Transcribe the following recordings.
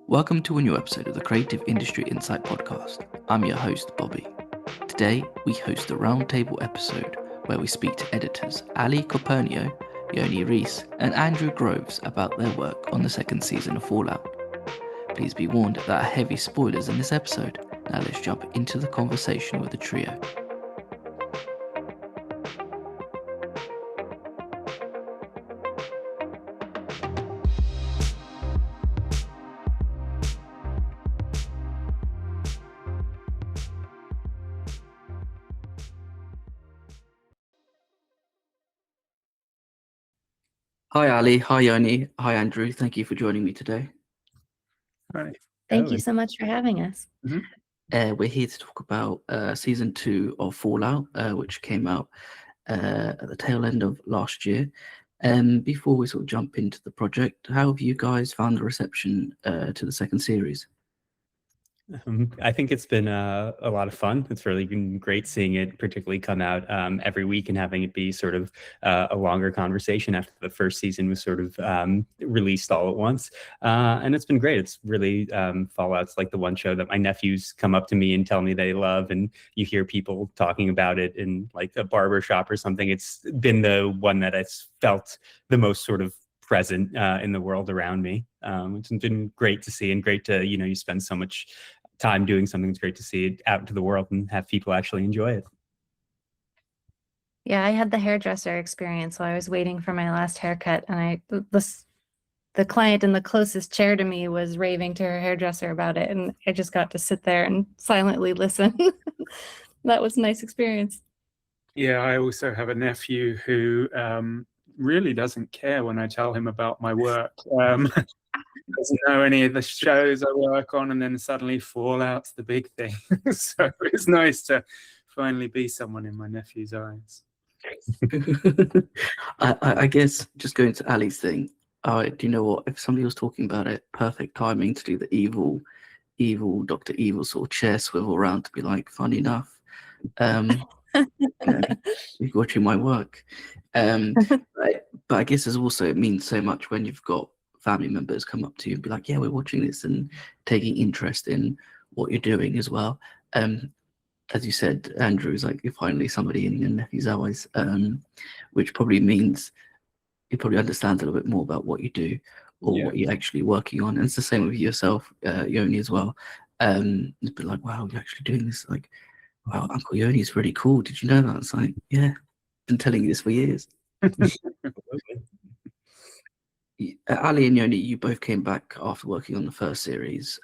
Welcome to a new episode of the Creative Industry Insight podcast. I'm your host, Bobby. Today, we host a Roundtable episode where we speak to editors Ali Comperchio, Yoni, Reiss, and Andrew Groves about their work on the second season of Fallout. Please be warned there are heavy spoilers in this episode. Now let's jump into the conversation with the trio. Hi Ali, hi Yoni, hi Andrew. Thank you for joining me today. Hi. Thank you so much for having us. We're here to talk about season 2 of Fallout, which came out at the tail end of last year. Before we sort of jump into the project, how have you guys found the reception to the second series? I think it's been a lot of fun. It's really been great seeing it particularly come out every week and having it be sort of a longer conversation after the first season was sort of released all at once. And it's been great. It's really Fallout's like the one show that my nephews come up to me and tell me they love, and you hear people talking about it in like a barber shop or something. It's been the one that I've felt the most sort of present in the world around me. It's been great to see, and great to, you spend so much time doing something. It's great to see it out into the world and have people actually enjoy it. Yeah, I had the hairdresser experience while I was waiting for my last haircut, and the client in the closest chair to me was raving to her hairdresser about it, and I just got to sit there and silently listen. That was a nice experience. Yeah, I also have a nephew who really doesn't care when I tell him about my work. Doesn't know any of the shows I work on, and then suddenly Fallout's the big thing. So it's nice to finally be someone in my nephew's eyes. I guess just going to Ali's thing, do you know what? If somebody was talking about it, perfect timing to do the evil Dr. Evil sort of chair swivel around to be like, funny enough, you're watching my work. But I guess it means so much when you've got family members come up to you and be like, yeah, we're watching this, and taking interest in what you're doing as well. As you said, Andrew, is like you're finally somebody in your nephew's eyes, which probably means he probably understands a little bit more about what you do or what you're actually working on. And it's the same with yourself, Yoni, as well. It's been like, wow, you're actually doing this. Like, wow, Uncle Yoni is really cool. Did you know that? It's like, yeah, been telling you this for years. Ali and Yoni, you both came back after working on the first series.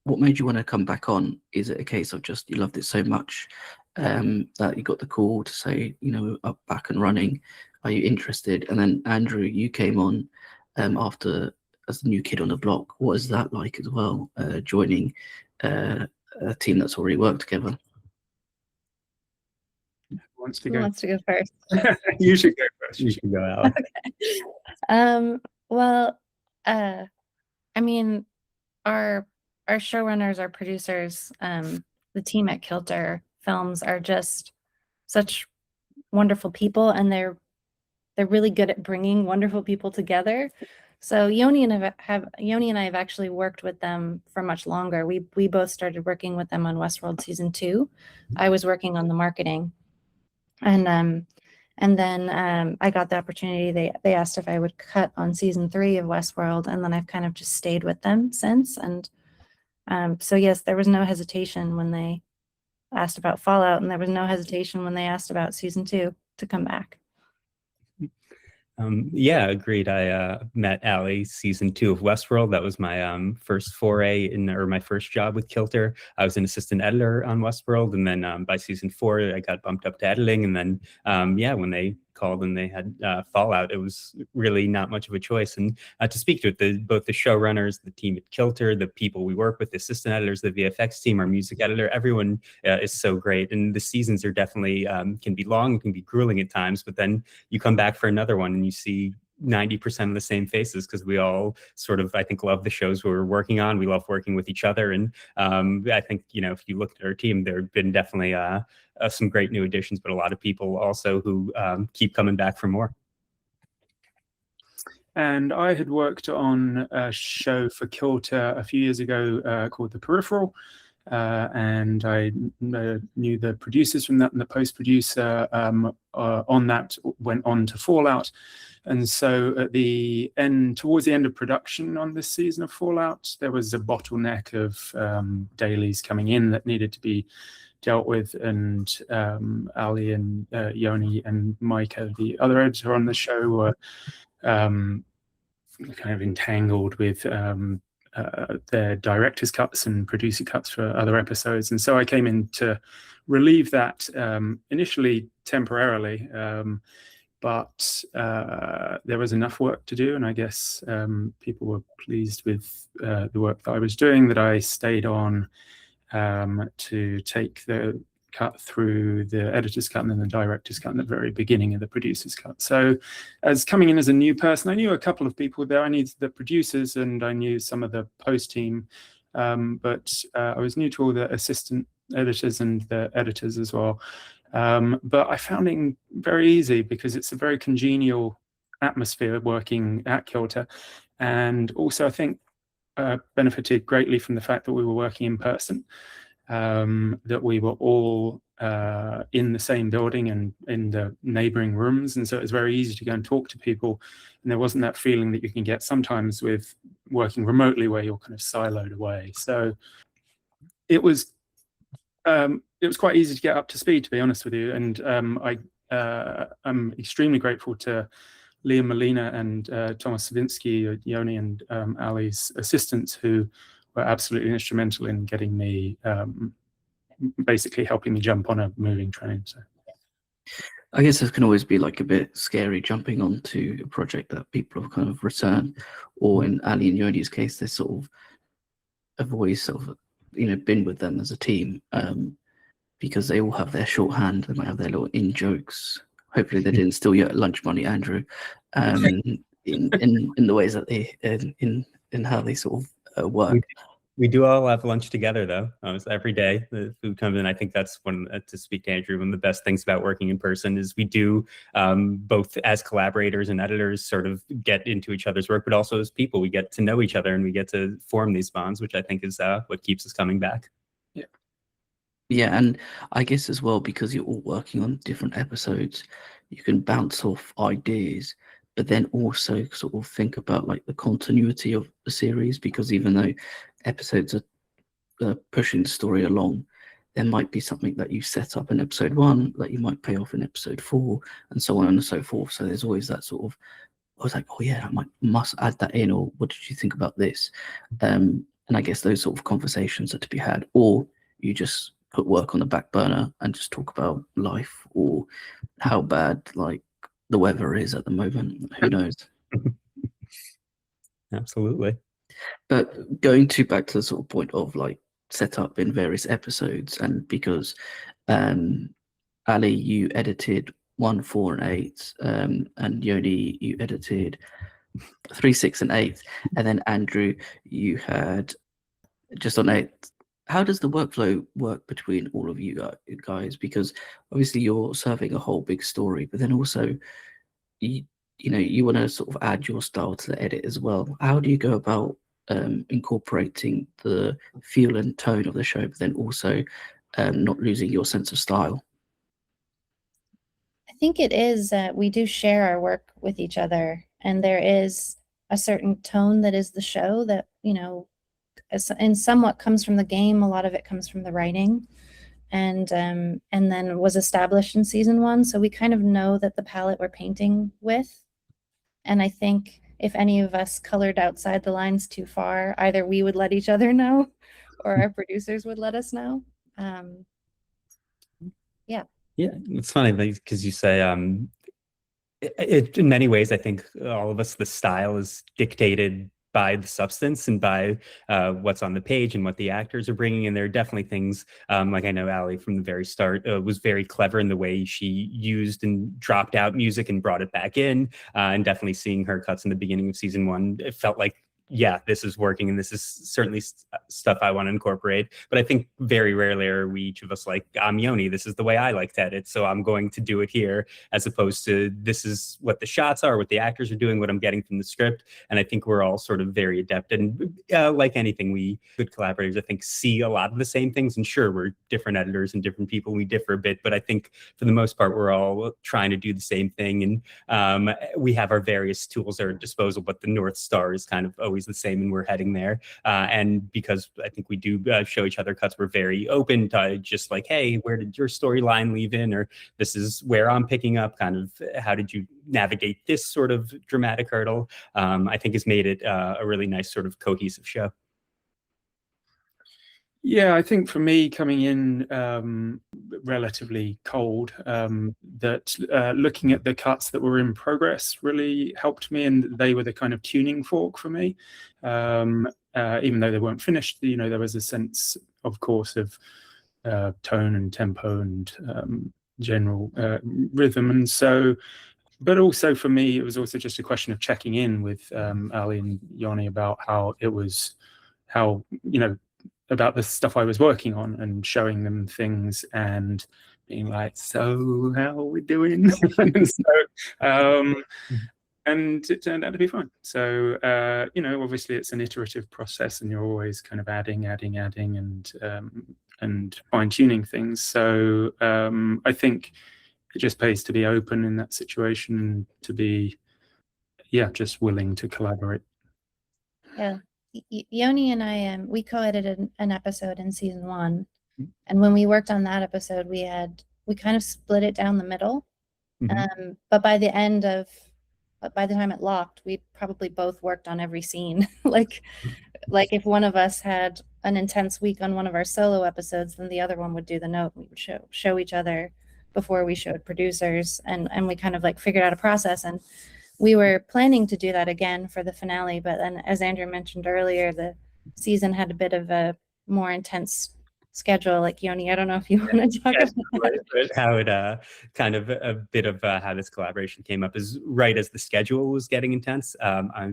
What made you want to come back on? Is it a case of just you loved it so much that you got the call to say, we're up, back and running? Are you interested? And then Andrew, you came on after as the new kid on the block. What is that like as well, joining a team that's already worked together? Who wants to go first? You should go first. You should go out. Okay. Well, I mean, our showrunners, our producers, the team at Kilter Films are just such wonderful people, and they're really good at bringing wonderful people together. So Yoni and I have actually worked with them for much longer. We both started working with them on Westworld season 2. I was working on the marketing, and then I got the opportunity. They asked if I would cut on season 3 of Westworld, and then I've kind of just stayed with them since. And so yes, there was no hesitation when they asked about Fallout, and there was no hesitation when they asked about season 2 to come back. Yeah, agreed. I met Ali season 2 of Westworld. That was my first foray or my first job with Kilter. I was an assistant editor on Westworld, and then by season 4, I got bumped up to editing. And then, when they called and they had Fallout, it was really not much of a choice. And to speak to it, both the showrunners, the team at Kilter, the people we work with, the assistant editors, the VFX team, our music editor, everyone is so great. And the seasons are definitely can be long, can be grueling at times, but then you come back for another one and you see 90% of the same faces, because we all sort of, I think, love the shows we're working on. We love working with each other. And I think, if you look at our team, there have been definitely some great new additions, but a lot of people also who keep coming back for more. And I had worked on a show for Kilter a few years ago called The Peripheral. And I knew the producers from that, and the post-producer on that went on to Fallout. And so at the end, towards the end of production on this season of Fallout, there was a bottleneck of dailies coming in that needed to be dealt with. And Ali and Yoni and Monika, the other editor on the show, were kind of entangled with their director's cuts and producer cuts for other episodes. And so I came in to relieve that initially temporarily, but there was enough work to do, and I guess people were pleased with the work that I was doing, that I stayed on to take the cut through the editor's cut and then the director's cut and the very beginning of the producer's cut. So as coming in as a new person, I knew a couple of people there. I knew the producers and I knew some of the post team, but I was new to all the assistant editors and the editors as well. But I found it very easy because it's a very congenial atmosphere working at Kilter. And also I think benefited greatly from the fact that we were working in person. That we were all in the same building and in the neighboring rooms. And so it was very easy to go and talk to people. And there wasn't that feeling that you can get sometimes with working remotely where you're kind of siloed away. So it was quite easy to get up to speed, to be honest with you. And I'm extremely grateful to Liam Molina and Thomas Savinsky, Yoni and Ali's assistants, who were absolutely instrumental in getting me, basically helping me jump on a moving train. So I guess it can always be like a bit scary jumping onto a project that people have kind of returned, or in Ali and Yoni's case, they sort of have always sort of, been with them as a team, because they all have their shorthand. They might have their little in jokes. Hopefully they didn't steal your lunch money, Andrew, in the ways that they, in how they sort of work. We do all have lunch together, though. Every day the food comes in. I think that's one, to speak to Andrew, one of the best things about working in person is we do, both as collaborators and editors, sort of get into each other's work, but also as people, we get to know each other and we get to form these bonds, which I think is what keeps us coming back. Yeah, and I guess as well, because you're all working on different episodes, you can bounce off ideas, but then also sort of think about like the continuity of the series, because even though episodes are pushing the story along, there might be something that you set up in episode 1 that you might pay off in episode 4, and so on and so forth. So there's always that sort of, I was like, oh yeah, I must add that in, or what did you think about this? And I guess those sort of conversations are to be had, or you just put work on the back burner and just talk about life or how bad like the weather is at the moment. Who knows? Absolutely. But going back to the sort of point of like setup in various episodes, and because Ali, you edited 1, 4, and 8, and Yoni, you edited 3, 6, and 8, and then Andrew, you had just on 8. How does the workflow work between all of you guys? Because obviously you're serving a whole big story, but then also you want to sort of add your style to the edit as well. How do you go about incorporating the feel and tone of the show, but then also not losing your sense of style? I think it is that we do share our work with each other, and there is a certain tone that is the show that, and somewhat comes from the game. A lot of it comes from the writing, and then was established in season 1. So we kind of know that the palette we're painting with. And I think if any of us colored outside the lines too far, either we would let each other know or our producers would let us know. Yeah, it's funny because you say in many ways, I think all of us, the style is dictated by the substance and by what's on the page and what the actors are bringing. And there are definitely things, like I know Ali from the very start was very clever in the way she used and dropped out music and brought it back in. And definitely seeing her cuts in the beginning of season 1, it felt like yeah, this is working and this is certainly stuff I want to incorporate. But I think very rarely are we each of us like, I'm Yoni, this is the way I like to edit, so I'm going to do it here, as opposed to this is what the shots are, what the actors are doing, what I'm getting from the script. And I think we're all sort of very adept. And like anything, we good collaborators, I think, see a lot of the same things. And sure, we're different editors and different people, we differ a bit, but I think for the most part, we're all trying to do the same thing. And we have our various tools at our disposal, but the North Star is kind of always the same, and we're heading there. And because I think we do show each other cuts, we're very open to just like, hey, where did your storyline leave in? Or this is where I'm picking up, kind of how did you navigate this sort of dramatic hurdle? I think has made it a really nice sort of cohesive show. Yeah, I think for me, coming in relatively cold, that looking at the cuts that were in progress really helped me, and they were the kind of tuning fork for me. Even though they weren't finished, you know, there was a sense, of course, of tone and tempo and general rhythm. And so, but also for me, it was also just a question of checking in with Ali and Yoni about how it was, how, you know, about the stuff I was working on, and showing them things and being like, so how are we doing? And it turned out to be fun. So, you know, obviously it's an iterative process, and you're always kind of adding and fine tuning things. So I think it just pays to be open in that situation, and to be, yeah, just willing to collaborate. Yeah. Yoni and I, we co-edited an episode in season 1, and when we worked on that episode, we kind of split it down the middle. But by the time it locked, we probably both worked on every scene. like if one of us had an intense week on one of our solo episodes, then the other one would do the note. We would show each other before we showed producers, and we kind of like figured out a process. And we were planning to do that again for the finale, but then, as Andrew mentioned earlier, the season had a bit of a more intense schedule. Like, Yoni, I don't know if you want to talk about that. How it kind of a bit of how this collaboration came up is right as the schedule was getting intense.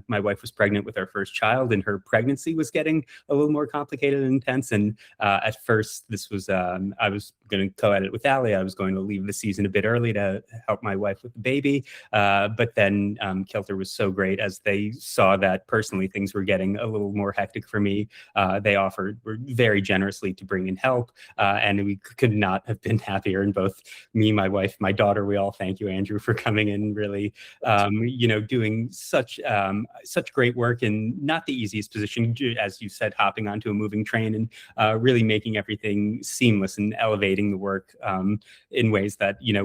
My wife was pregnant with our first child, and her pregnancy was getting a little more complicated and intense. And at first, this was I was going to co-edit with Ali. I was going to leave the season a bit early to help my wife with the baby. But then Kilter was so great, as they saw that personally things were getting a little more hectic for me. They offered very generously to bring in help, and we could not have been happier. And both me, my wife, my daughter, we all thank you, Andrew, for coming in, really, you know, doing such great work in not the easiest position, as you said, hopping onto a moving train, and really making everything seamless and elevating the work in ways that, you know,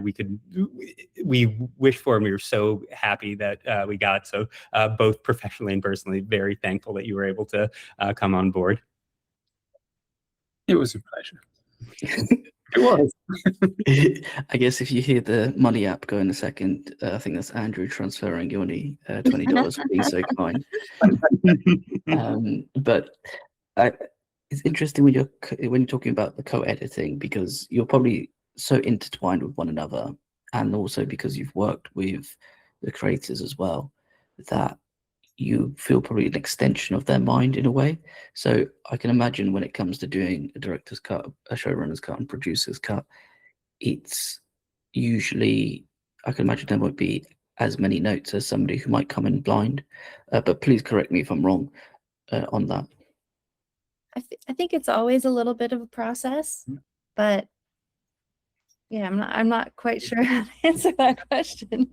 we wish for, and we were so happy that we got. So both professionally and personally, very thankful that you were able to come on board. It was a pleasure. It was. I guess if you hear the money app go in a second, I think that's Andrew transferring Yoni $20 for being so kind. But it's interesting when you're talking about the co-editing, because you're probably so intertwined with one another, and also because you've worked with the creators as well, that you feel probably an extension of their mind in a way. So I can imagine when it comes to doing a director's cut, a showrunner's cut, and producer's cut, it's usually, I can imagine there won't be as many notes as somebody who might come in blind. But please correct me if I'm wrong on that. I think it's always a little bit of a process, but yeah, I'm not quite sure how to answer that question.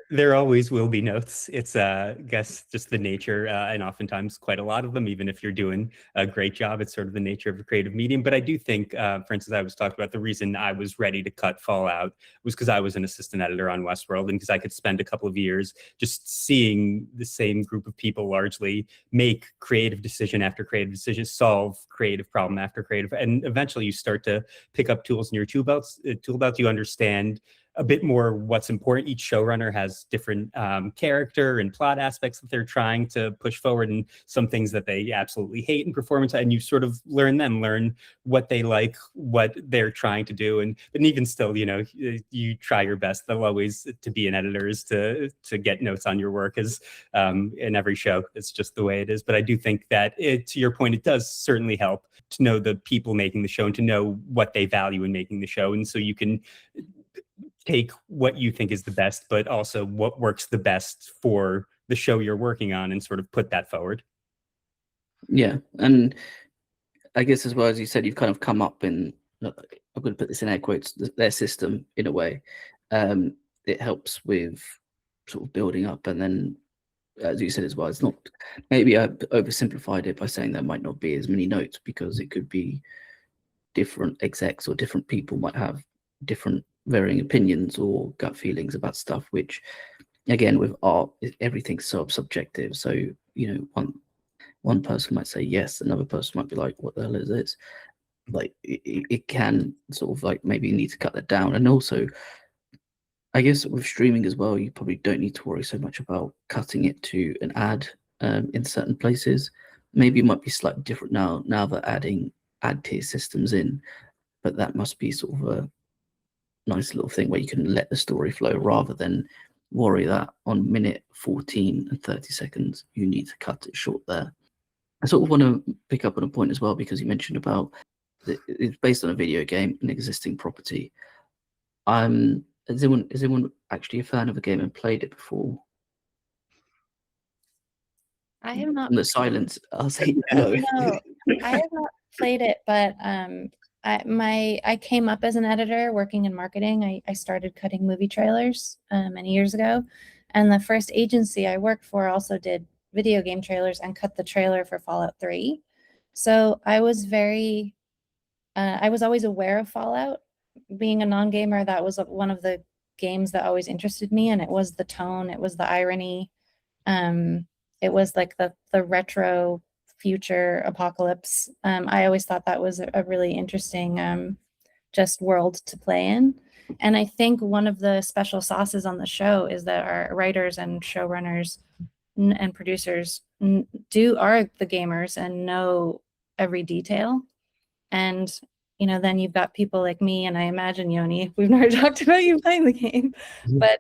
There always will be notes. It's I guess just the nature, and oftentimes quite a lot of them, even if you're doing a great job, it's sort of the nature of a creative medium. But I do think, for instance, I was talking about the reason I was ready to cut Fallout was because I was an assistant editor on Westworld, and because I could spend a couple of years just seeing the same group of people largely make creative decision after creative decision, solve creative problem after creative, and eventually you start to pick up tools in your tool belt. You understand a bit more what's important. Each showrunner has different character and plot aspects that they're trying to push forward, and some things that they absolutely hate in performance. And you sort of learn what they like, what they're trying to do. And even still, you try your best. They'll always, to be an editor is to get notes on your work, as in every show. It's just the way it is. But I do think that to your point, it does certainly help to know the people making the show and to know what they value in making the show. And so you can take what you think is the best, but also what works the best for the show you're working on and sort of put that forward. Yeah. And I guess as well, as you said, you've kind of come up in, I'm going to put this in air quotes, their system in a way. It helps with sort of building up. And then, as you said as well, it's not, maybe I oversimplified it by saying there might not be as many notes, because it could be different execs or different people might have different varying opinions or gut feelings about stuff, which again with art, everything's so subjective. So one person might say yes, another person might be like, what the hell is this? Like it can sort of like maybe you need to cut that down. And also I guess with streaming as well, you probably don't need to worry so much about cutting it to an ad in certain places. Maybe it might be slightly different now that adding ad tier systems in, but that must be sort of a nice little thing where you can let the story flow rather than worry that on minute 14 and 30 seconds you need to cut it short there. I sort of want to pick up on a point as well, because you mentioned about it's based on a video game, an existing property. Is anyone actually a fan of a game and played it before? I have not. From the silence, I'll say no. No, I have not played it, but I came up as an editor working in marketing. I started cutting movie trailers many years ago, and the first agency I worked for also did video game trailers and cut the trailer for Fallout 3. So I was always aware of Fallout. Being a non-gamer, that was one of the games that always interested me, and it was the tone, it was the irony, it was like the retro future apocalypse. I always thought that was a really interesting just world to play in. And I think one of the special sauces on the show is that our writers and showrunners and producers are the gamers and know every detail. And then you've got people like me, and I imagine Yoni, we've never talked about you playing the game, but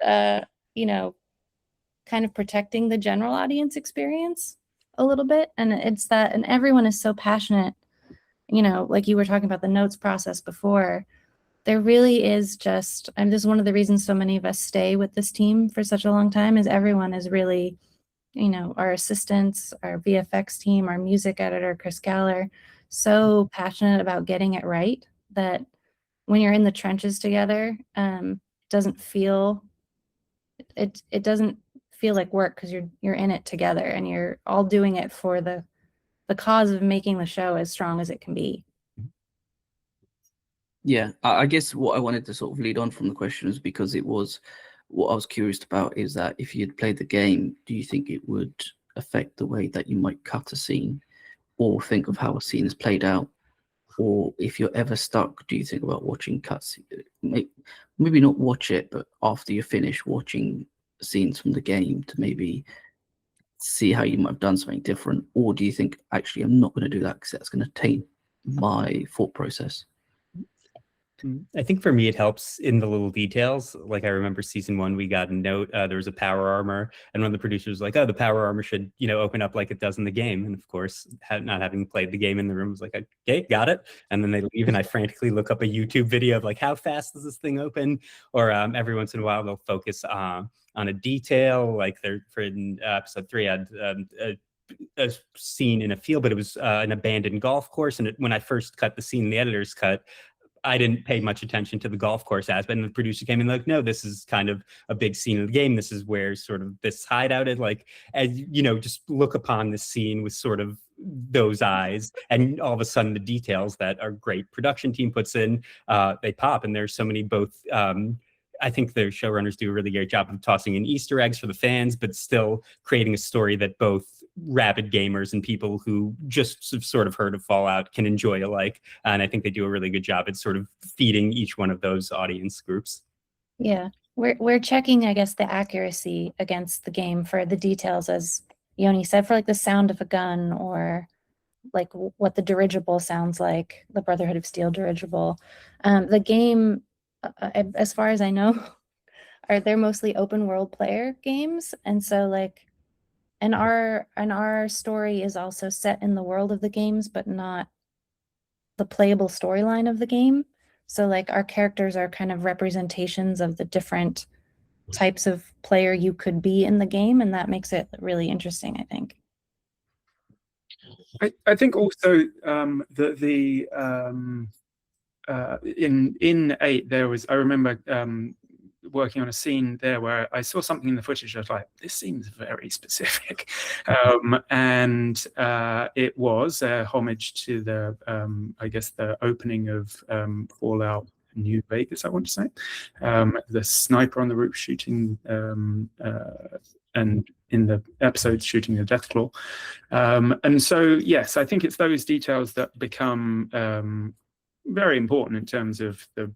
kind of protecting the general audience experience a little bit. And it's that, and everyone is so passionate, like you were talking about the notes process before. There really is just, and this is one of the reasons so many of us stay with this team for such a long time, is everyone is really, our assistants, our VFX team, our music editor, Chris Galler, so passionate about getting it right that when you're in the trenches together, it doesn't feel like work, because you're in it together and you're all doing it for the cause of making the show as strong as it can be. Yeah, I guess what I wanted to sort of lead on from the question is because it was what I was curious about, is that if you'd played the game, do you think it would affect the way that you might cut a scene or think of how a scene is played out? Or if you're ever stuck, do you think about watching cuts? Maybe not watch it, but after you finish watching scenes from the game to maybe see how you might have done something different? Or do you think, actually, I'm not going to do that because that's going to taint my thought process? I think for me, it helps in the little details. Like I remember season 1, we got a note, there was a power armor, and one of the producers was like, oh, the power armor should, open up like it does in the game. And of course, not having played the game in the room, was like, okay, got it. And then they leave, and I frantically look up a YouTube video of like, how fast does this thing open? Or every once in a while, they'll focus on a detail, like in episode 3, I had a scene in a field, but it was an abandoned golf course. And when I first cut the scene in the editor's cut, I didn't pay much attention to the golf course aspect, and the producer came in like, no, this is kind of a big scene of the game. This is where sort of this hideout is, like, as just look upon this scene with sort of those eyes, and all of a sudden the details that our great production team puts in, they pop. And there's so many both, I think the showrunners do a really great job of tossing in Easter eggs for the fans, but still creating a story that both rabid gamers and people who just have sort of heard of Fallout can enjoy alike. And I think they do a really good job at sort of feeding each one of those audience groups. Yeah, we're checking, I guess, the accuracy against the game for the details, as Yoni said, for like the sound of a gun or like what the dirigible sounds like, the Brotherhood of Steel dirigible. The game, as far as I know, they're mostly open world player games, and so like, and our story is also set in the world of the games, but not the playable storyline of the game. So like our characters are kind of representations of the different types of player you could be in the game, and that makes it really interesting, I think. I think also in 8 there was, I remember working on a scene there where I saw something in the footage. I was like, this seems very specific, and it was a homage to the I guess the opening of Fallout New Vegas, I want to say, the sniper on the roof shooting and in the episode shooting the Deathclaw. And so yes, I think it's those details that become very important in terms of the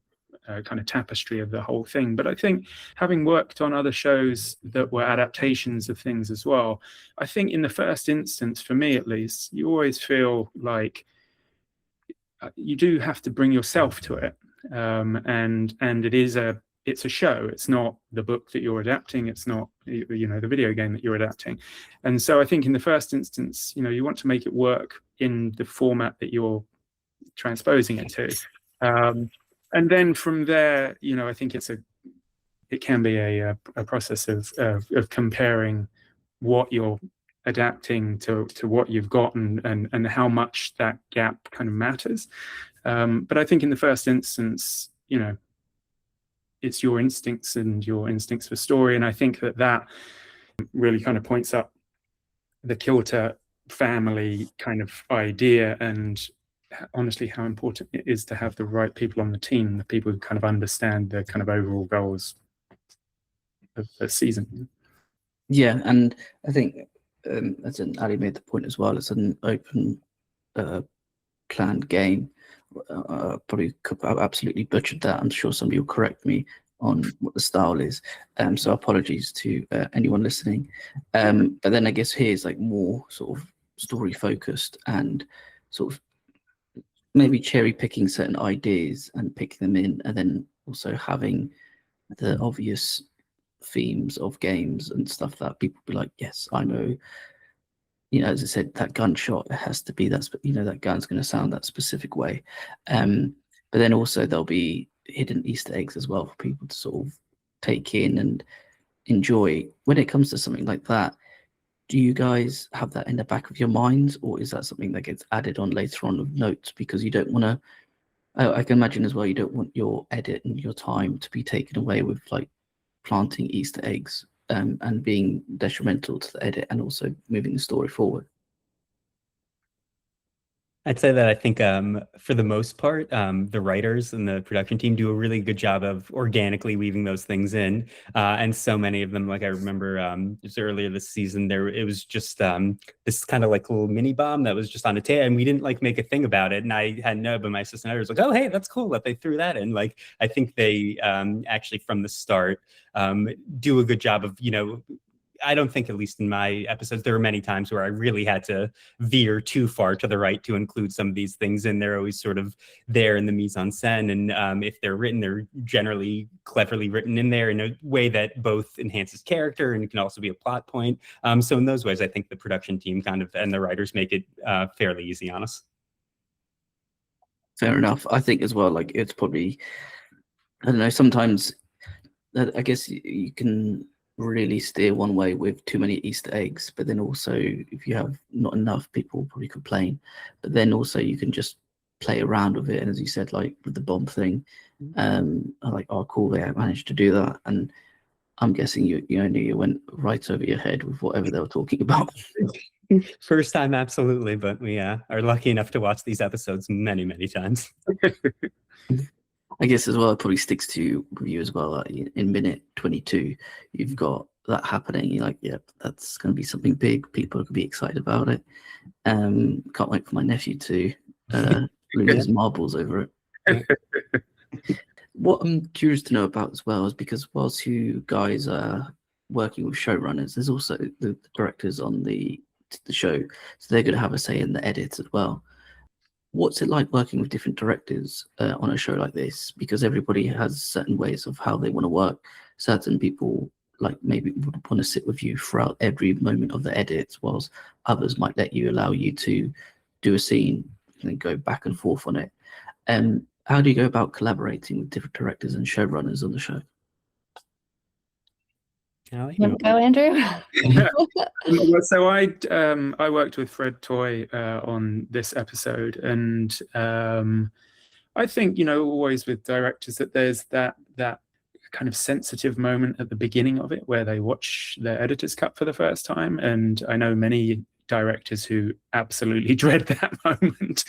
kind of tapestry of the whole thing. But I think, having worked on other shows that were adaptations of things as well, I think in the first instance, for me at least, you always feel like you do have to bring yourself to it, and it's a show. It's not the book that you're adapting. It's not the video game that you're adapting. And so I think in the first instance, you want to make it work in the format that you're transposing it to, and then from there, I think it can be a process of comparing what you're adapting to what you've got, and how much that gap kind of matters. But I think in the first instance, it's your instincts and your instincts for story, and I think that really kind of points up the Kilter family kind of idea, and honestly how important it is to have the right people on the team, the people who kind of understand the kind of overall goals of the season. Yeah, and I think as Ali made the point as well, it's an open planned game. Probably I've absolutely butchered that. I'm sure somebody will correct me on what the style is, so apologies to anyone listening. But then I guess here's like more sort of story focused, and sort of maybe cherry picking certain ideas and picking them in, and then also having the obvious themes of games and stuff that people be like, yes, I know, as I said, that gunshot, it has to be that, that gun's going to sound that specific way. But then also there'll be hidden Easter eggs as well for people to sort of take in and enjoy. When it comes to something like that, do you guys have that in the back of your minds, or is that something that gets added on later on with notes? Because you don't want to, I can imagine as well, you don't want your edit and your time to be taken away with like planting Easter eggs and being detrimental to the edit and also moving the story forward. I'd say that I think for the most part, the writers and the production team do a really good job of organically weaving those things in. And so many of them, like I remember just earlier this season, it was just this kind of like little mini bomb that was just on a table, and we didn't like make a thing about it. And I hadn't known, but my assistant editor was like, oh, hey, that's cool that they threw that in. Like, I think they actually from the start do a good job of, I don't think, at least in my episodes, there were many times where I really had to veer too far to the right to include some of these things, and they're always sort of there in the mise en scène. And if they're written, they're generally cleverly written in there in a way that both enhances character and can also be a plot point. So in those ways, I think the production team kind of and the writers make it fairly easy on us. Fair enough. I think as well, like it's probably, I don't know, sometimes I guess you can really steer one way with too many Easter eggs, but then also if you have not enough, people probably complain. But then also you can just play around with it, and as you said, like with the bomb thing, I'm like, oh cool, they managed to do that. And I'm guessing you went right over your head with whatever they were talking about. First time, absolutely, but we are lucky enough to watch these episodes many times. I guess as well, it probably sticks to you as well. Like in minute 22, you've got that happening. You're like, yep, that's going to be something big. People are going to be excited about it. Can't wait for my nephew to lose his marbles over it. What I'm curious to know about as well is because whilst you guys are working with showrunners, there's also the directors on the show, so they're going to have a say in the edits as well. What's it like working with different directors on a show like this? Because everybody has certain ways of how they want to work. Certain people like maybe would want to sit with you throughout every moment of the edits, whilst others might allow you to do a scene and then go back and forth on it. How do you go about collaborating with different directors and showrunners on the show? You go, Andrew? So I worked with Fred Toy on this episode, and I think, always with directors that there's that kind of sensitive moment at the beginning of it where they watch their editor's cut for the first time, and I know many directors who absolutely dread that moment,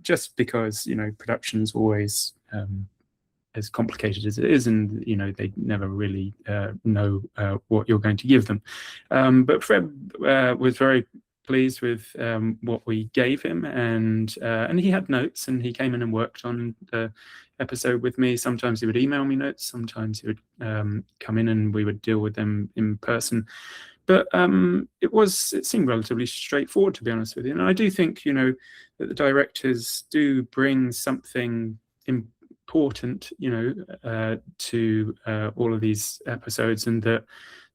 just because production's always as complicated as it is, and they never really know what you're going to give them. But Fred was very pleased with what we gave him, and he had notes, and he came in and worked on the episode with me. Sometimes he would email me notes, sometimes he would come in and we would deal with them in person. But it seemed relatively straightforward, to be honest with you. And I do think, that the directors do bring something important, to all of these episodes, and that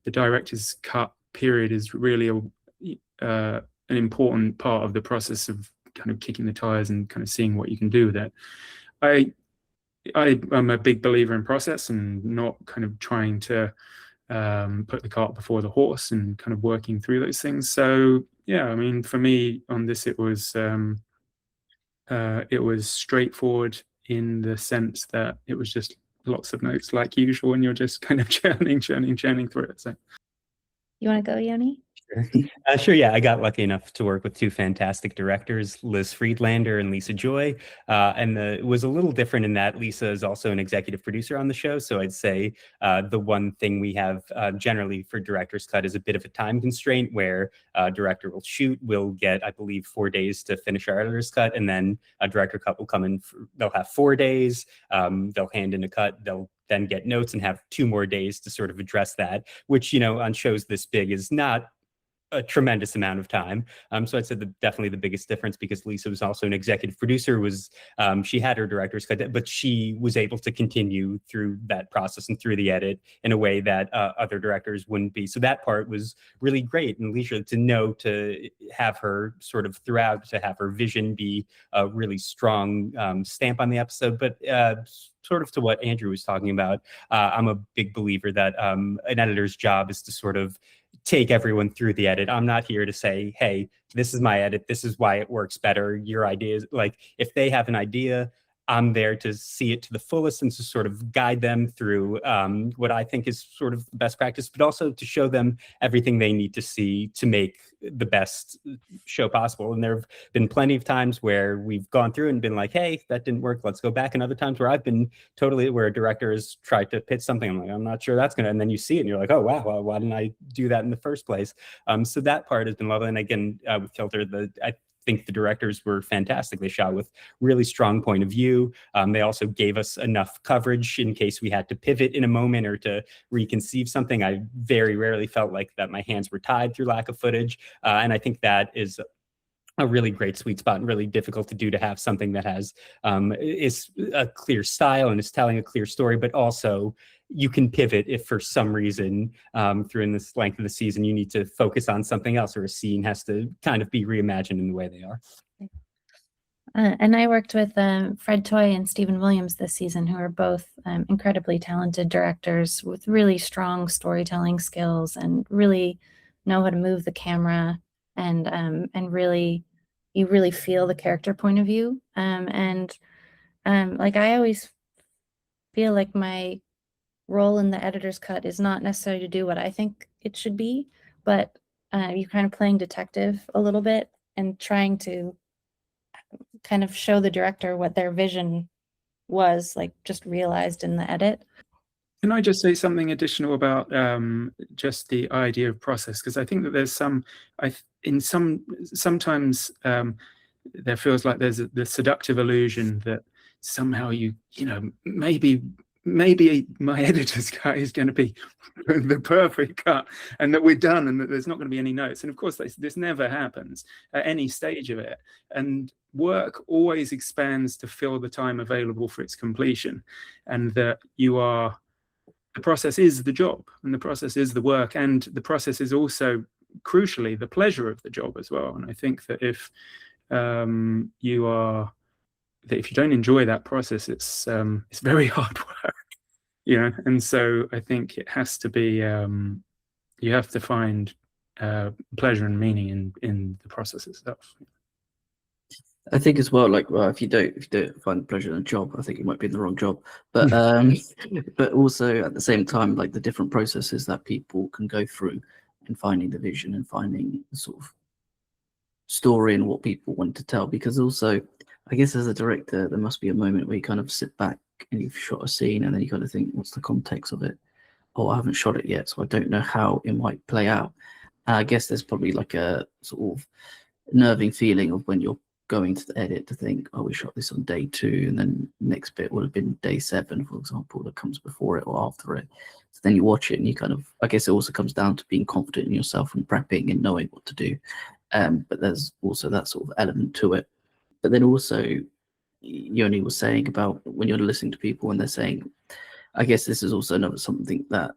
the director's cut period is really an important part of the process of kind of kicking the tires and kind of seeing what you can do with it. I'm a big believer in process and not kind of trying to put the cart before the horse and kind of working through those things. So yeah, I mean, for me on this, it was straightforward in the sense that it was just lots of notes like usual, and you're just kind of churning through it. So you want to go, Yoni? Sure. Yeah, I got lucky enough to work with two fantastic directors, Liz Friedlander and Lisa Joy. And it was a little different in that Lisa is also an executive producer on the show. So I'd say the one thing we have generally for director's cut is a bit of a time constraint where a director will shoot. We'll get, I believe, 4 days to finish our editor's cut. And then a director cut will come in. They'll have 4 days. They'll hand in a cut. They'll then get notes and have 2 more days to sort of address that, which, on shows this big is not a tremendous amount of time. So I'd say definitely the biggest difference, because Lisa was also an executive producer, was she had her director's cut, but she was able to continue through that process and through the edit in a way that other directors wouldn't be. So that part was really great. And Lisa, to know, to have her sort of throughout, to have her vision be a really strong stamp on the episode. But sort of to what Andrew was talking about, I'm a big believer that an editor's job is to sort of take everyone through the edit. I'm not here to say, hey, this is my edit, this is why it works better, your idea is, like, if they have an idea, I'm there to see it to the fullest and to sort of guide them through what I think is sort of best practice, but also to show them everything they need to see to make the best show possible. And there have been plenty of times where we've gone through and been like, hey, that didn't work, let's go back. And other times where I've been totally, where a director has tried to pitch something, I'm like, I'm not sure that's gonna, and then you see it and you're like, oh wow, well, why didn't I do that in the first place? So that part has been lovely. And again, with Kilter, I think the directors were fantastic. They shot with really strong point of view. They also gave us enough coverage in case we had to pivot in a moment or to reconceive something. I very rarely felt like that my hands were tied through lack of footage. And I think that is a really great sweet spot, and really difficult to do, to have something that has is a clear style and is telling a clear story, but also you can pivot if for some reason through in this length of the season you need to focus on something else, or a scene has to kind of be reimagined in the way they are. And I worked with Fred Toy and Stephen Williams this season, who are both incredibly talented directors with really strong storytelling skills and really know how to move the camera, and really, you really feel the character point of view. Like, I always feel like my role in the editor's cut is not necessarily to do what I think it should be, but you're kind of playing detective a little bit and trying to kind of show the director what their vision was, like, just realized in the edit. Can I just say something additional about just the idea of process? Because I think that there's sometimes there feels like there's the seductive illusion that somehow maybe my editor's cut is going to be the perfect cut, and that we're done, and that there's not going to be any notes. And of course, this never happens at any stage of it. And work always expands to fill the time available for its completion, and that the process is the job, and the process is the work, and the process is also, crucially, the pleasure of the job as well. And I think that if you don't enjoy that process, it's very hard work, and so I think it has to be, you have to find pleasure and meaning in the process itself. I think as well, like, well, if you don't find pleasure in a job, I think you might be in the wrong job. But but also at the same time, like the different processes that people can go through in finding the vision and finding the sort of story and what people want to tell. Because also, I guess as a director, there must be a moment where you kind of sit back and you've shot a scene, and then you kind of think, what's the context of it? Oh, I haven't shot it yet, so I don't know how it might play out. And I guess there's probably like a sort of nerving feeling of when you're going to the edit to think, oh, we shot this on day 2, and then next bit would have been day 7, for example, that comes before it or after it. So then you watch it and you kind of, I guess it also comes down to being confident in yourself and prepping and knowing what to do. But there's also that sort of element to it. But then also, Yoni was saying about when you're listening to people and they're saying, I guess this is also another something that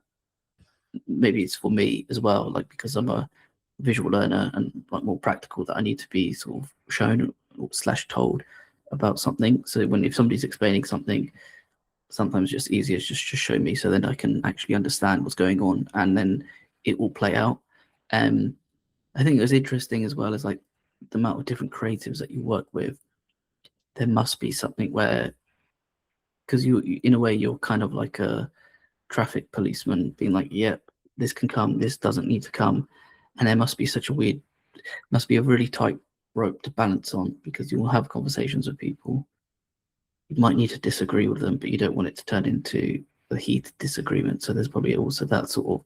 maybe it's for me as well, like because I'm a visual learner and like more practical, that I need to be sort of shown / told about something. So if somebody's explaining something, sometimes it's just easier just show me, so then I can actually understand what's going on, and then it will play out. I think it was interesting as well as like the amount of different creatives that you work with. There must be something where, because you in a way you're kind of like a traffic policeman being like, yep, this can come, this doesn't need to come. And there must be a really tight rope to balance on, because you will have conversations with people. You might need to disagree with them, but you don't want it to turn into a heated disagreement. So there's probably also that sort of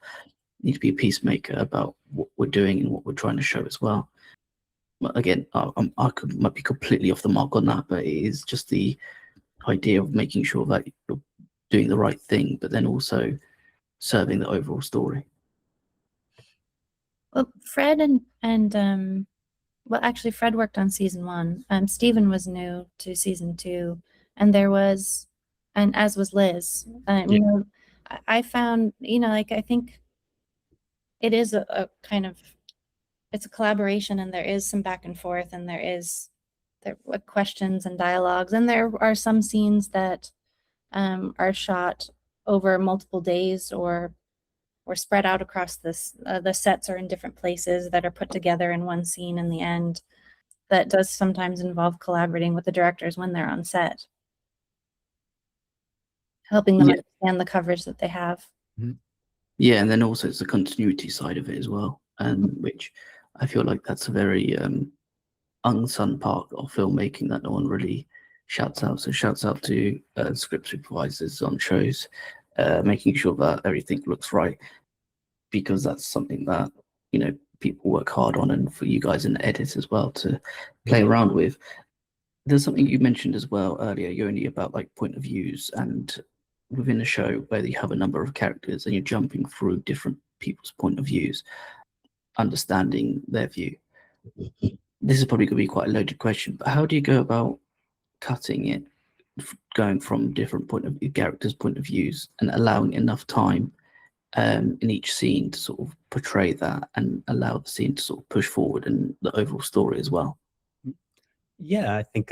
need to be a peacemaker about what we're doing and what we're trying to show as well. But again, I might be completely off the mark on that, but it is just the idea of making sure that you're doing the right thing, but then also serving the overall story. Well, Fred well, actually, Fred worked on season 1. Stephen was new to season 2, and as was Liz. I found, like, I think it is a kind of, it's a collaboration, and there is some back and forth, and there are questions and dialogues, and there are some scenes that are shot over multiple days or spread out across this. The sets are in different places that are put together in one scene in the end. That does sometimes involve collaborating with the directors when they're on set, helping them understand the coverage that they have. Yeah, and then also it's the continuity side of it as well, which I feel like that's a very unsung part of filmmaking that no one really shouts out. So shouts out to script supervisors on shows, making sure that everything looks right, because that's something that people work hard on, and for you guys in the edit as well to play around with. There's something you mentioned as well earlier, Yoni, about like point of views, and within a show where you have a number of characters and you're jumping through different people's point of views, understanding their view. This is probably going to be quite a loaded question, but how do you go about cutting it, going from different characters' point of views, and allowing enough time in each scene to sort of portray that and allow the scene to sort of push forward and the overall story as well? Yeah, I think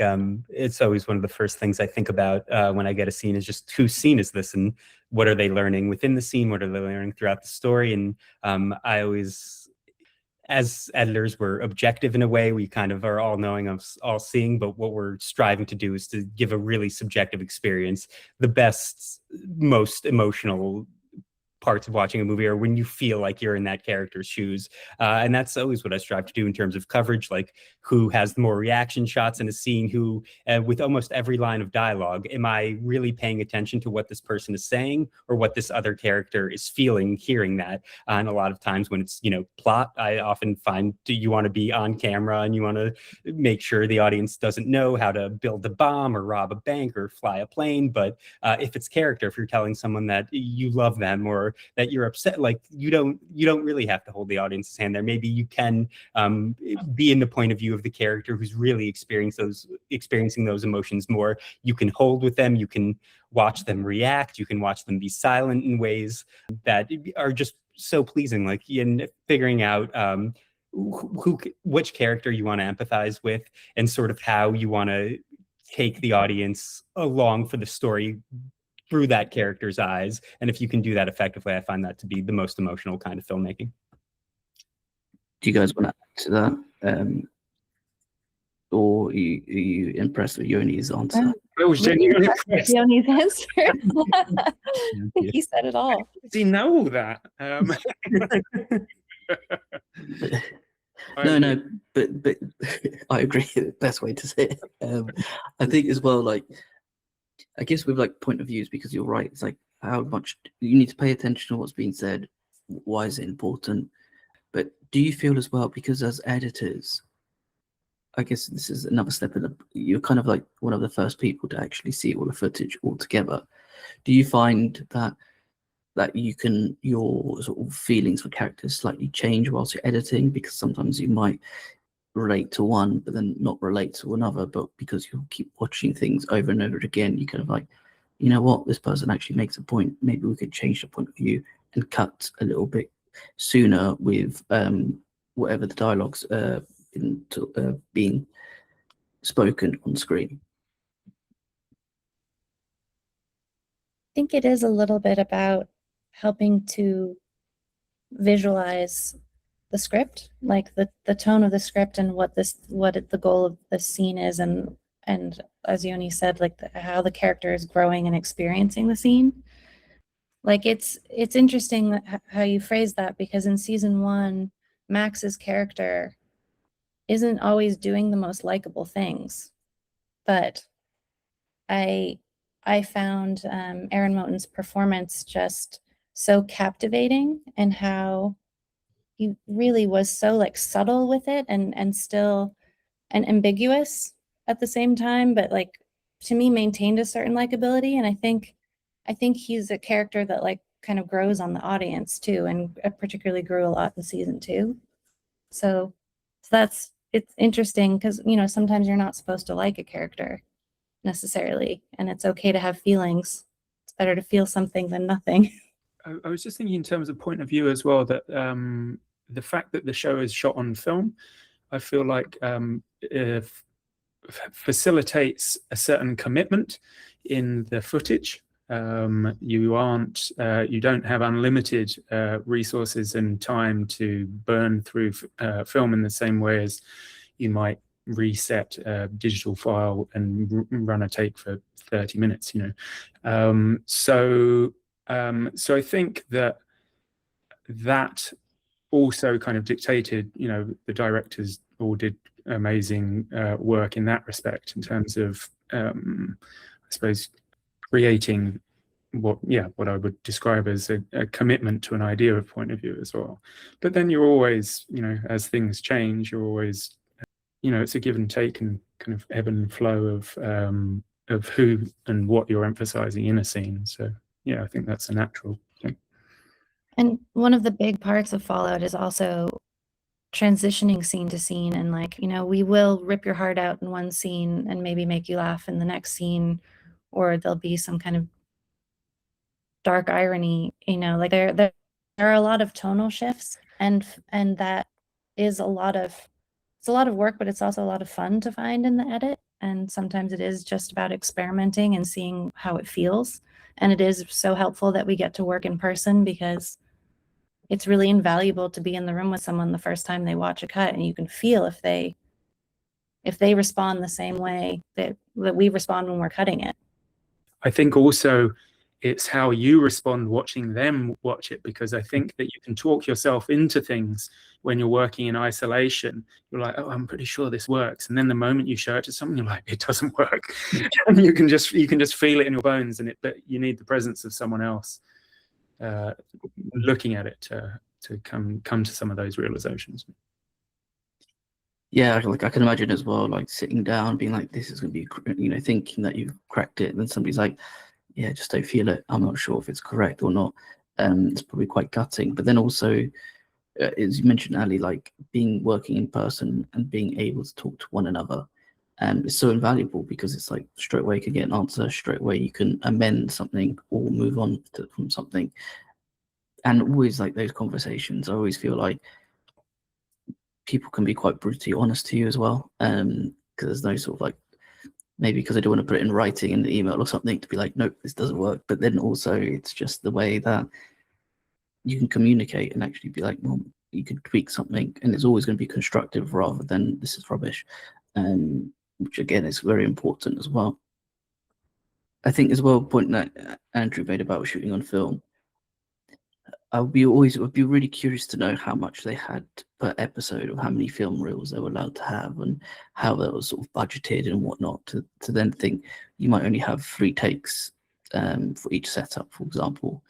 it's always one of the first things I think about when I get a scene is just whose scene is this, and what are they learning within the scene? What are they learning throughout the story? And I always, as editors, we're objective in a way. We kind of are all knowing, of all seeing, but what we're striving to do is to give a really subjective experience, the best, most emotional parts of watching a movie are when you feel like you're in that character's shoes. And that's always what I strive to do in terms of coverage, like who has more reaction shots in a scene, who, with almost every line of dialogue, am I really paying attention to what this person is saying or what this other character is feeling, hearing that? And a lot of times when it's, plot, I often find you want to be on camera and you want to make sure the audience doesn't know how to build a bomb or rob a bank or fly a plane. But if it's character, if you're telling someone that you love them or that you're upset, like you don't really have to hold the audience's hand there. Maybe you can be in the point of view of the character who's really experiencing those emotions more. You can hold with them, you can watch them react, you can watch them be silent in ways that are just so pleasing, like in figuring out which character you want to empathize with and sort of how you want to take the audience along for the story through that character's eyes. And if you can do that effectively, I find that to be the most emotional kind of filmmaking. Do you guys want to add to that? Or are you impressed with Yoni's answer? I was genuinely impressed. Yoni's answer. I think he said it all. Does he know all that? No, but I agree. The best way to say it. I think as well, like, I guess with like point of views, because you're right. It's like how much you need to pay attention to what's being said. Why is it important? But do you feel as well, because as editors, I guess this is another step in you're kind of like one of the first people to actually see all the footage all together. Do you find that your sort of feelings for characters slightly change whilst you're editing? Because sometimes you might relate to one but then not relate to another, but because you keep watching things over and over again, you kind of like, you know what, this person actually makes a point, maybe we could change the point of view and cut a little bit sooner with whatever the dialogues being spoken on screen. I think it is a little bit about helping to visualize the script, like the tone of the script and what the goal of the scene is, and as Yoni said, like how the character is growing and experiencing the scene. Like it's interesting how you phrase that, because in season 1, Max's character isn't always doing the most likable things, but I found Aaron Moten's performance just so captivating, and how he really was so like subtle with it and still and ambiguous at the same time, but like to me maintained a certain likability. And I think he's a character that like kind of grows on the audience too, and particularly grew a lot in season 2. So it's interesting because, sometimes you're not supposed to like a character necessarily, and it's okay to have feelings. It's better to feel something than nothing. I was just thinking in terms of point of view as well, that the fact that the show is shot on film, I feel like facilitates a certain commitment in the footage. You don't have unlimited resources and time to burn through film in the same way as you might reset a digital file and run a take for 30 minutes, so I think that also kind of dictated, the directors all did amazing work in that respect, in terms of I suppose creating what I would describe as a commitment to an idea of point of view as well. But then you're always, as things change, you're always, it's a give and take and kind of ebb and flow of who and what you're emphasizing in a scene. So I think that's a natural thing. And one of the big parts of Fallout is also transitioning scene to scene, and like, we will rip your heart out in one scene and maybe make you laugh in the next scene, or there'll be some kind of dark irony, like there are a lot of tonal shifts, and that is a lot of work, but it's also a lot of fun to find in the edit. And sometimes it is just about experimenting and seeing how it feels. And it is so helpful that we get to work in person, because it's really invaluable to be in the room with someone the first time they watch a cut, and you can feel if they respond the same way that we respond when we're cutting it. I think also it's how you respond watching them watch it, because I think that you can talk yourself into things when you're working in isolation. You're like, oh, I'm pretty sure this works, and then the moment you show it to someone, you're like, it doesn't work. And you can just feel it in your bones, but you need the presence of someone else looking at it to come to some of those realizations. Yeah, like I can imagine as well, like sitting down, being like, "This is going to be," thinking that you've cracked it, and then somebody's like, "Yeah, just don't feel it. I'm not sure if it's correct or not." It's probably quite gutting. But then also, as you mentioned, Ali, like working in person and being able to talk to one another, is so invaluable, because it's like straight away you can get an answer, straight away you can amend something or move on from something. And always like those conversations, I always feel like people can be quite brutally honest to you as well, because there's no sort of like, maybe because I don't want to put it in writing in the email or something to be like, nope, this doesn't work. But then also it's just the way that you can communicate and actually be like, well, you can tweak something, and it's always going to be constructive rather than this is rubbish, which again is very important as well. I think as well, point that Andrew made about shooting on film, I would be really curious to know how much they had per episode, or how many film reels they were allowed to have, and how that was sort of budgeted and whatnot. To then think you might only have 3 takes for each setup, for example.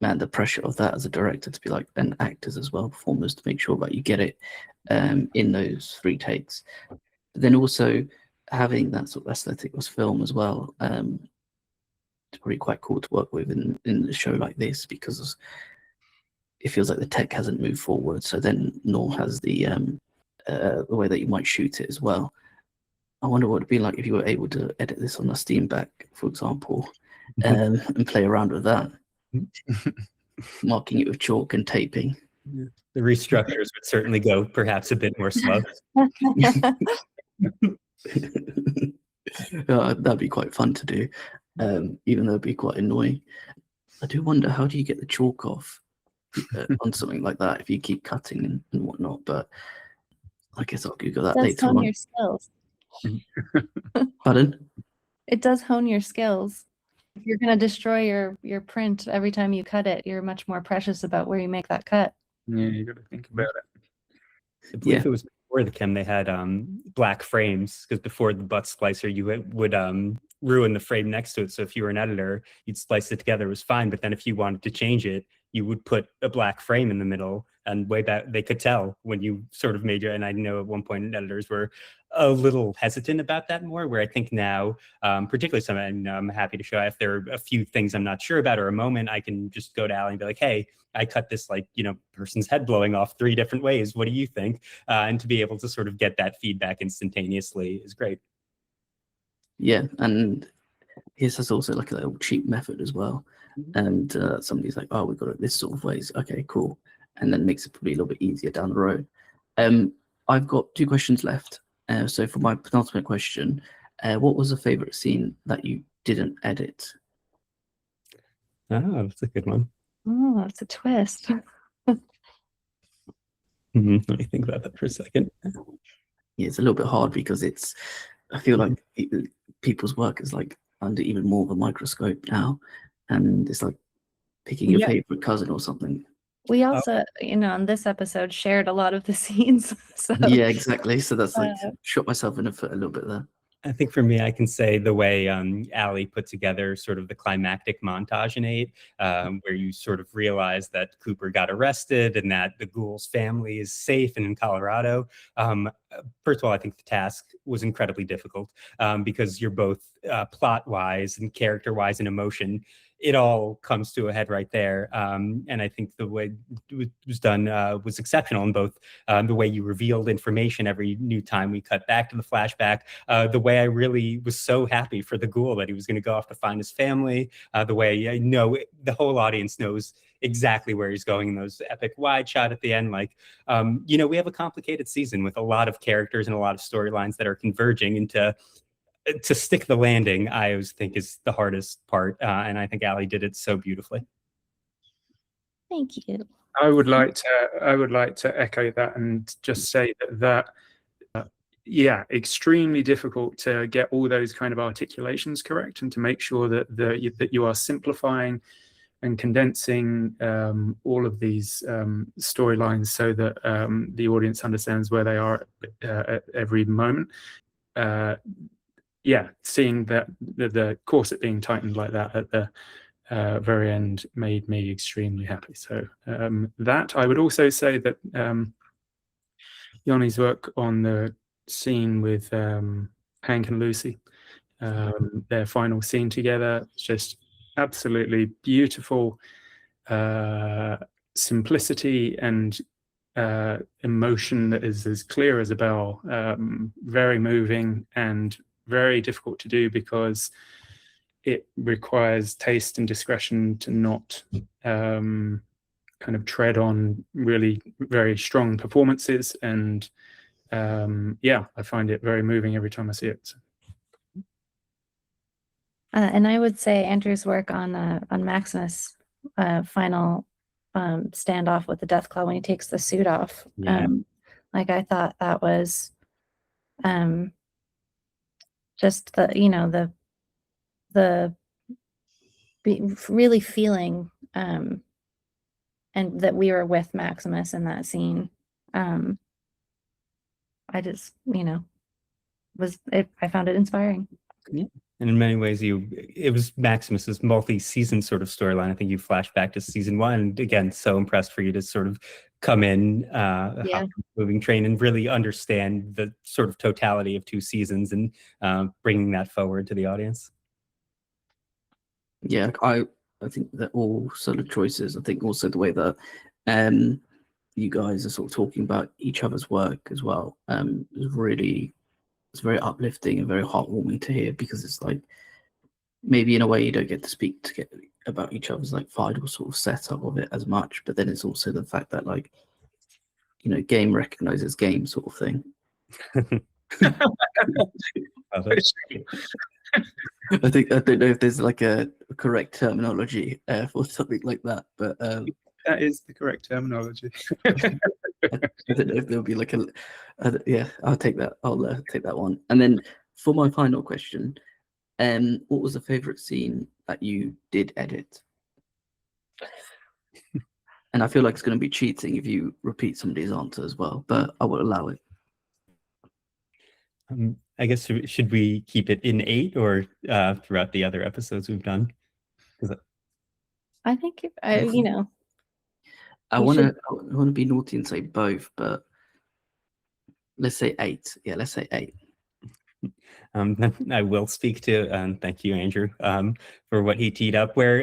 Man, the pressure of that as a director to be like, and actors as well, performers, to make sure that you get it in those 3 takes. But then also having that sort of aesthetic of film as well. It's probably quite cool to work with in a show like this, because it feels like the tech hasn't moved forward, so then nor has the way that you might shoot it as well. I wonder what it'd be like if you were able to edit this on a Steam Deck, for example, and play around with that, marking it with chalk and taping. The restructures would certainly go perhaps a bit more slow. That'd be quite fun to do, even though it'd be quite annoying. I do wonder, how do you get the chalk off on something like that if you keep cutting and whatnot? But I guess I'll Google that It does later hone on. your skills. Pardon? It does hone your skills. If you're going to destroy your print every time you cut it, you're much more precious about where you make that cut. Yeah, you got to think about it. I believe it was before the chem they had black frames, because before the butt splicer you would ruin the frame next to it. So if you were an editor, you'd splice it together, it was fine. But then if you wanted to change it, you would put a black frame in the middle, and way back they could tell when you sort of made it. And I know at one point editors were a little hesitant about that more, where I think now, particularly and I'm happy to show if there are a few things I'm not sure about, or a moment, I can just go to Ali and be like, hey, I cut this person's head blowing off 3 different ways. What do you think? And to be able to sort of get that feedback instantaneously is great. Yeah, and his has also like a little cheap method as well. And somebody's like, oh, we've got it this sort of ways. Okay, cool. And then makes it probably a little bit easier down the road. I've got 2 questions left. So for my penultimate question, what was the favorite scene that you didn't edit? Oh, that's a good one. Oh, that's a twist. Let me think about that for a second. Yeah, it's a little bit hard, because I feel like people's work is like under even more of a microscope now, and it's like picking your favorite cousin or something. We also, on this episode, shared a lot of the scenes. So yeah, exactly. So that's like shot myself in the foot a little bit there. I think for me, I can say the way Ali put together sort of the climactic montage in 8, where you sort of realize that Cooper got arrested and that the ghoul's family is safe and in Colorado. First of all, I think the task was incredibly difficult, because you're both plot-wise and character-wise and emotion. It all comes to a head right there. And I think the way it was done was exceptional in both the way you revealed information every new time we cut back to the flashback, the way I really was so happy for the ghoul that he was going to go off to find his family, the way I know the whole audience knows exactly where he's going in those epic wide shot at the end. Like, we have a complicated season with a lot of characters and a lot of storylines that are converging into to stick the landing. I always think is the hardest part, and I think Ali did it so beautifully. Thank you. I would like to echo that and just say that yeah, extremely difficult to get all those kind of articulations correct, and to make sure that that you are simplifying and condensing all of these storylines so that the audience understands where they are at every moment. Yeah, seeing that the corset being tightened like that at the very end made me extremely happy. So that I would also say that Yoni's work on the scene with Hank and Lucy, their final scene together, it's just absolutely beautiful simplicity and emotion that is as clear as a bell. Very moving and very difficult to do because it requires taste and discretion to not kind of tread on really very strong performances. And yeah, I find it very moving every time I see it. And I would say Andrew's work on Maximus' final standoff with the Deathclaw when he takes the suit off. Yeah. Like, I thought that was just the, you know, really feeling and that we were with Maximus in that scene. I just, you know, I found it inspiring. Yeah. And in many ways, it was Maximus's multi-season sort of storyline. I think you flash back to season 1, and again, so impressed for you to sort of come in, hop moving train, and really understand the sort of totality of 2 seasons and bringing that forward to the audience. Yeah, I think that all sort of choices. I think also the way that you guys are sort of talking about each other's work as well is really. It's very uplifting and very heartwarming to hear, because it's like, maybe in a way you don't get to speak about each other's like final sort of setup of it as much, but then it's also the fact that, like, you know, game recognizes game sort of thing. I don't know if there's like a correct terminology for something like that, but that is the correct terminology. I don't know if there'll be like yeah, I'll take that. I'll take that one. And then for my final question, what was the favorite scene that you did edit? And I feel like it's going to be cheating if you repeat somebody's answer as well, but I will allow it. I guess, should we keep it in 8 or throughout the other episodes we've done? I think, you know, I want to be naughty and say both, but let's say 8. Yeah, let's say 8. I will speak to, and thank you, Andrew, for what he teed up, where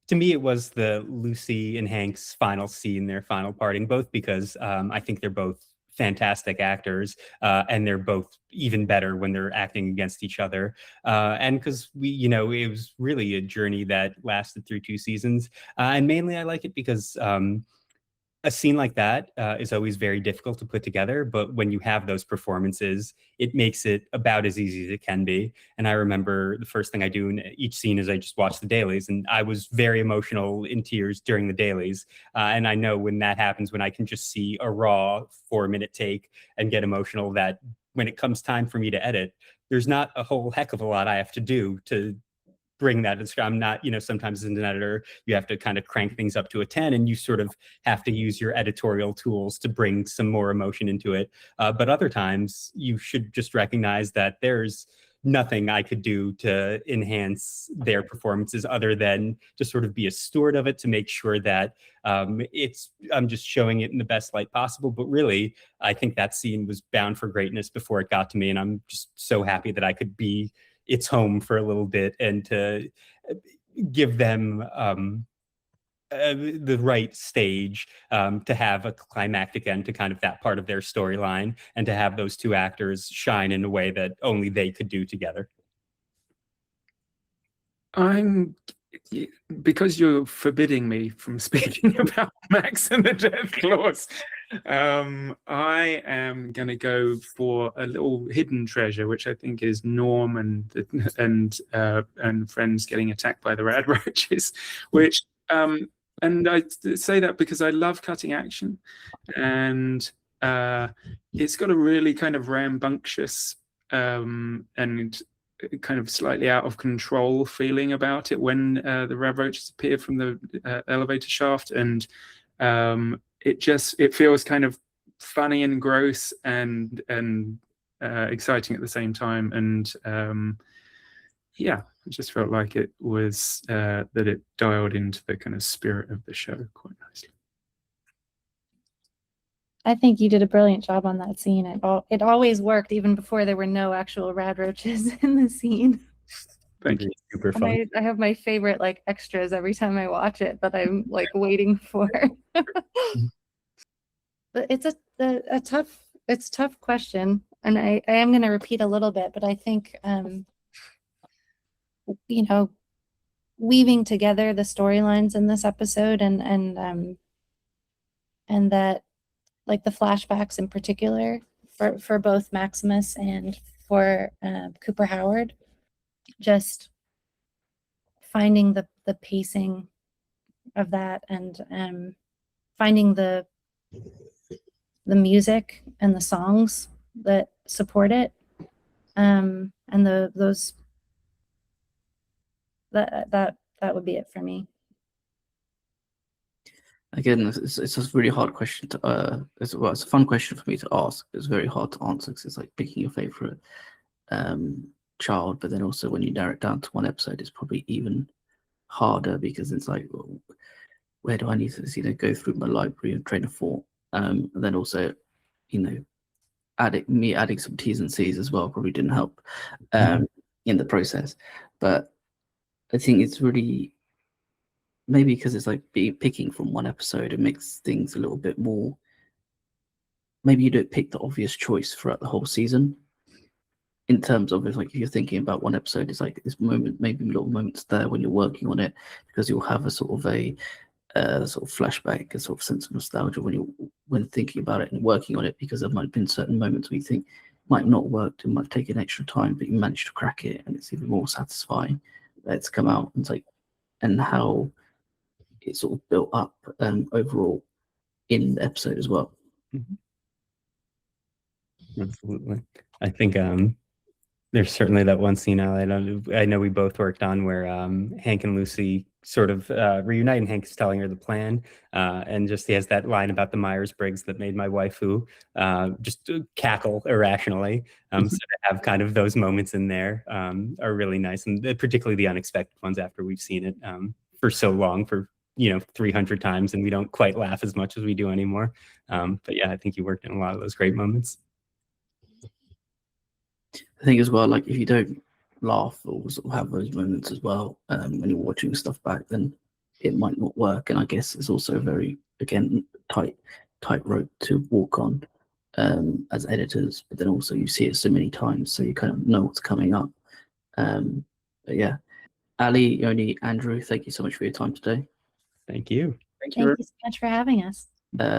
to me it was the Lucy and Hank's final scene, their final parting, both because I think they're both fantastic actors, and they're both even better when they're acting against each other, and because it was really a journey that lasted through 2 seasons, and mainly I like it because a scene like that is always very difficult to put together, but when you have those performances, it makes it about as easy as it can be. And I remember the first thing I do in each scene is I just watch the dailies, and I was very emotional, in tears during the dailies. And I know when that happens, when I can just see a raw 4-minute take and get emotional, that when it comes time for me to edit, there's not a whole heck of a lot I have to do to bring that. I'm not, sometimes as an editor, you have to kind of crank things up to a 10, and you sort of have to use your editorial tools to bring some more emotion into it. But other times you should just recognize that there's nothing I could do to enhance their performances other than to sort of be a steward of it, to make sure that I'm just showing it in the best light possible. But really, I think that scene was bound for greatness before it got to me, and I'm just so happy that I could be its home for a little bit, and to give them the right stage to have a climactic end to kind of that part of their storyline, and to have those 2 actors shine in a way that only they could do together. Because you're forbidding me from speaking about Max and the Death Claws, I am going to go for a little hidden treasure, which I think is Norm and friends getting attacked by the rad roaches, which and I say that because I love cutting action, and it's got a really kind of rambunctious and kind of slightly out of control feeling about it when the rad roaches appear from the elevator shaft, and it feels kind of funny and gross and exciting at the same time. And yeah, I just felt like it was that it dialed into the kind of spirit of the show quite nicely. I think you did a brilliant job on that scene. It always worked, even before there were no actual rad roaches in the scene. Thank you. Super And fun. I have my favorite like extras every time I watch it that I'm like waiting for. But it's a tough question, and I am going to repeat a little bit, but I think you know, weaving together the storylines in this episode and that, like, the flashbacks in particular for both Maximus and for Cooper Howard, just finding the pacing of that, and finding the music and the songs that support it, and those that would be it for me. Again, it's a really hard question to it's a fun question for me to ask. It's very hard to answer because it's like picking your favorite child, but then also when you narrow it down to one episode, it's probably even harder because it's like, well, where do I need to go through my library and train of thought, and then also, adding some T's and C's as well probably didn't help in the process. But I think it's really, maybe because it's like picking from one episode, it makes things a little bit more, maybe you don't pick the obvious choice throughout the whole season. In terms of, if you're thinking about one episode, it's like this moment, maybe little moments there when you're working on it, because you'll have a sort of flashback, a sort of sense of nostalgia when thinking about it and working on it, because there might have been certain moments where you think might not work, it might take an extra time, but you managed to crack it, and it's even more satisfying that it's come out. And it's like, and how it sort of built up overall in the episode as well. Absolutely. I think there's certainly that one scene I know we both worked on where Hank and Lucy sort of reunite, and Hank's telling her the plan, and just he has that line about the Myers-Briggs that made my waifu just cackle irrationally. So to have kind of those moments in there are really nice, and particularly the unexpected ones after we've seen it for so long, for 300 times, and we don't quite laugh as much as we do anymore. But yeah, I think you worked in a lot of those great moments. I think as well, like, if you don't laugh or sort of have those moments as well when you're watching stuff back, then it might not work. And I guess it's also a very, again, tight rope to walk on as editors, but then also you see it so many times, so you kind of know what's coming up. But yeah, Ali, Yoni, Andrew, thank you so much for your time today. Thank you. Thank you so much for having us.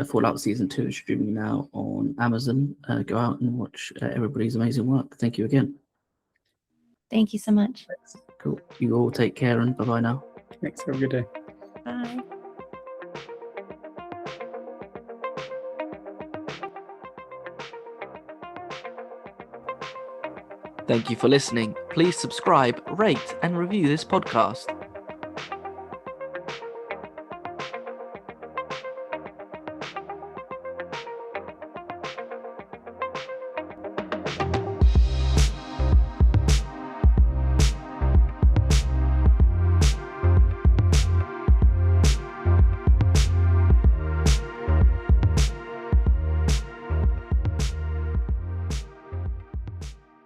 Fallout Season 2 is streaming now on Amazon. Go out and watch everybody's amazing work. Thank you again. Thank you so much. Cool. You all take care, and bye-bye now. Thanks. Have a good day. Bye. Thank you for listening. Please subscribe, rate, and review this podcast.